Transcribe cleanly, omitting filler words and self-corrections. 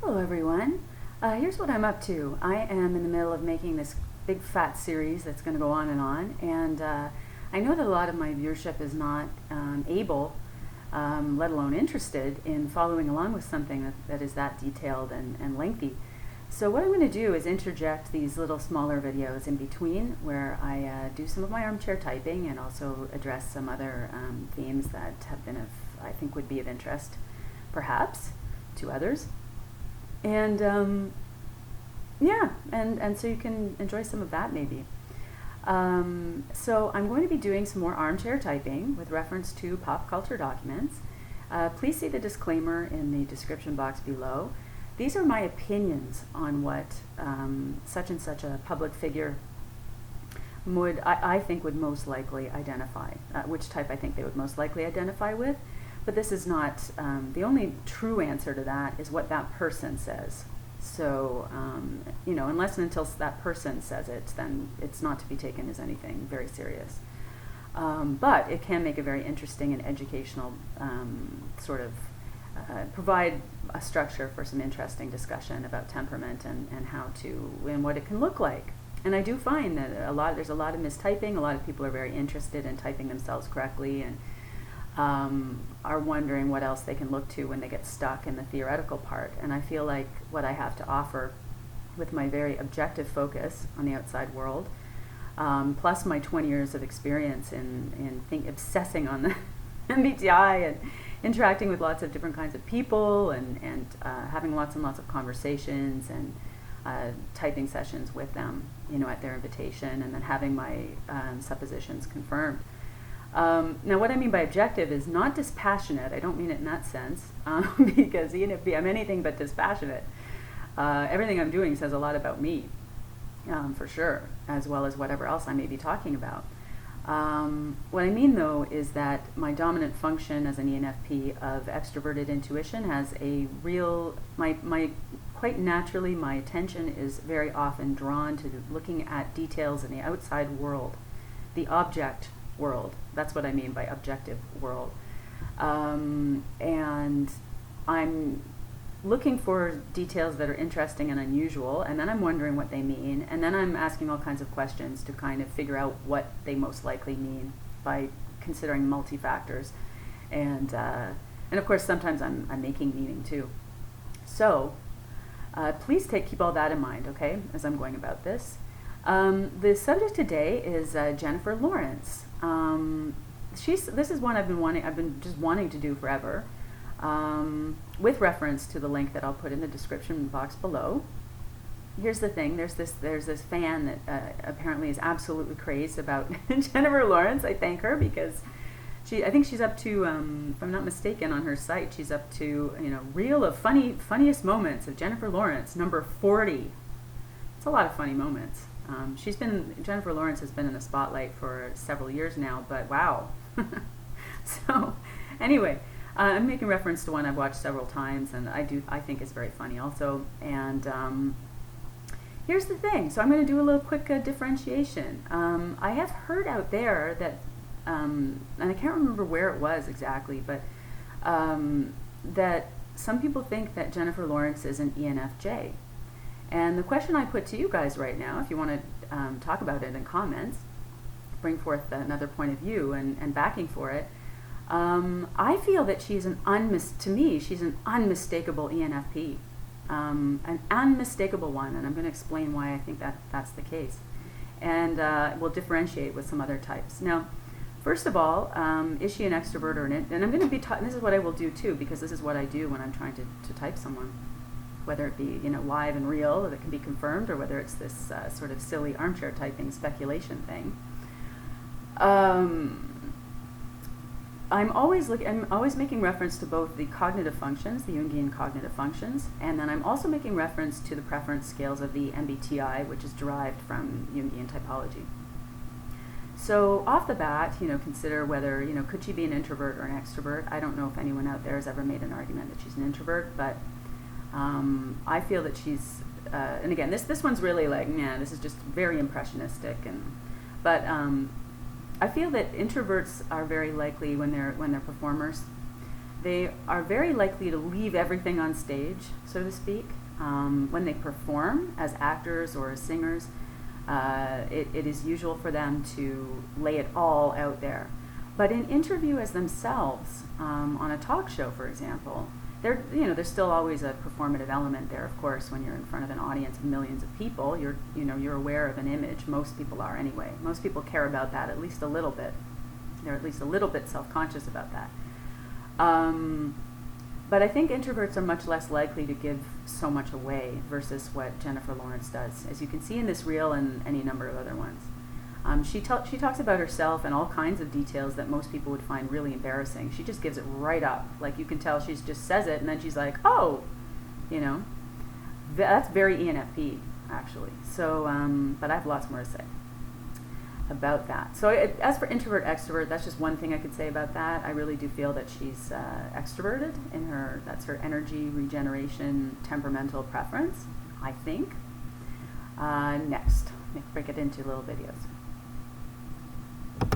Hello everyone. Here's what I'm up to. I am in the middle of making this big fat series that's going to go on, and I know that a lot of my viewership is not able, let alone interested, in following along with something that is that detailed and lengthy. So what I'm going to do is interject these little smaller videos in between where I do some of my armchair typing and also address some other themes that have been I think would be of interest, perhaps, to others. And yeah, and so you can enjoy some of that maybe. So I'm going to be doing some more armchair typing with reference to pop culture documents. Please see the disclaimer in the description box below. These are my opinions on what such and such a public figure I think would most likely identify, which type I think they would most likely identify with. But this is not, the only true answer to that is what that person says. So, unless and until that person says it, then it's not to be taken as anything very serious. But it can make a very interesting and educational provide a structure for some interesting discussion about temperament and how to, and what it can look like. And I do find that there's a lot of mistyping. A lot of people are very interested in typing themselves correctly and are wondering what else they can look to when they get stuck in the theoretical part. And I feel like what I have to offer with my very objective focus on the outside world, plus my 20 years of experience in obsessing on the MBTI and interacting with lots of different kinds of people and having lots and lots of conversations and typing sessions with them, at their invitation, and then having my suppositions confirmed. Now, what I mean by objective is not dispassionate. I don't mean it in that sense, because ENFP, I'm anything but dispassionate. Everything I'm doing says a lot about me, for sure, as well as whatever else I may be talking about. What I mean, though, is that my dominant function as an ENFP of extroverted intuition has a real, quite naturally, my attention is very often drawn to looking at details in the outside world, the object world. That's what I mean by objective world. And I'm looking for details that are interesting and unusual, and then I'm wondering what they mean, and then I'm asking all kinds of questions to kind of figure out what they most likely mean by considering multi-factors. And of course, sometimes I'm making meaning too. So please keep all that in mind, okay, as I'm going about this. The subject today is Jennifer Lawrence. This is one I've been just wanting to do forever, with reference to the link that I'll put in the description box below. Here's the thing: there's this fan that apparently is absolutely crazed about Jennifer Lawrence. I thank her because I think she's up to, if I'm not mistaken, on her site, she's up to reel of funniest moments of Jennifer Lawrence, number 40. It's a lot of funny moments. Jennifer Lawrence has been in the spotlight for several years now, but wow. So anyway, I'm making reference to one I've watched several times, and I think is very funny also. And here's the thing. So I'm going to do a little quick differentiation. I have heard out there that, and I can't remember where it was exactly, but that some people think that Jennifer Lawrence is an ENFJ. And the question I put to you guys right now, if you want to talk about it in comments, bring forth another point of view and backing for it, I feel that she's to me, she's an unmistakable ENFP, an unmistakable one, and I'm going to explain why I think that's the case. And we'll differentiate with some other types. Now, first of all, is she an extrovert or an and I'm going to be this is what I will do too, because this is what I do when I'm trying to type someone, whether it be live and real that can be confirmed, or whether it's this sort of silly armchair typing speculation thing. I'm always making reference to both the cognitive functions, the Jungian cognitive functions, and then I'm also making reference to the preference scales of the MBTI, which is derived from Jungian typology. So off the bat, consider whether, could she be an introvert or an extrovert? I don't know if anyone out there has ever made an argument that she's an introvert, but I feel that she's, and again, this one's really like, this is just very impressionistic, but I feel that introverts are very likely when they're performers They are very likely to leave everything on stage, so to speak. When they perform as actors or as singers, it is usual for them to lay it all out there. But in interview as themselves, on a talk show, for example, there's still always a performative element there. Of course, when you're in front of an audience of millions of people, you're aware of an image. Most people are anyway. Most people care about that at least a little bit. They're at least a little bit self-conscious about that. But I think introverts are much less likely to give so much away versus what Jennifer Lawrence does, as you can see in this reel and any number of other ones. She talks about herself and all kinds of details that most people would find really embarrassing. She just gives it right up. Like, you can tell she just says it and then she's like, oh, that's very ENFP, actually. So, but I have lots more to say about that. So as for introvert extrovert, that's just one thing I could say about that. I really do feel that she's extroverted that's her energy, regeneration, temperamental preference, I think. Next, let me break it into little videos.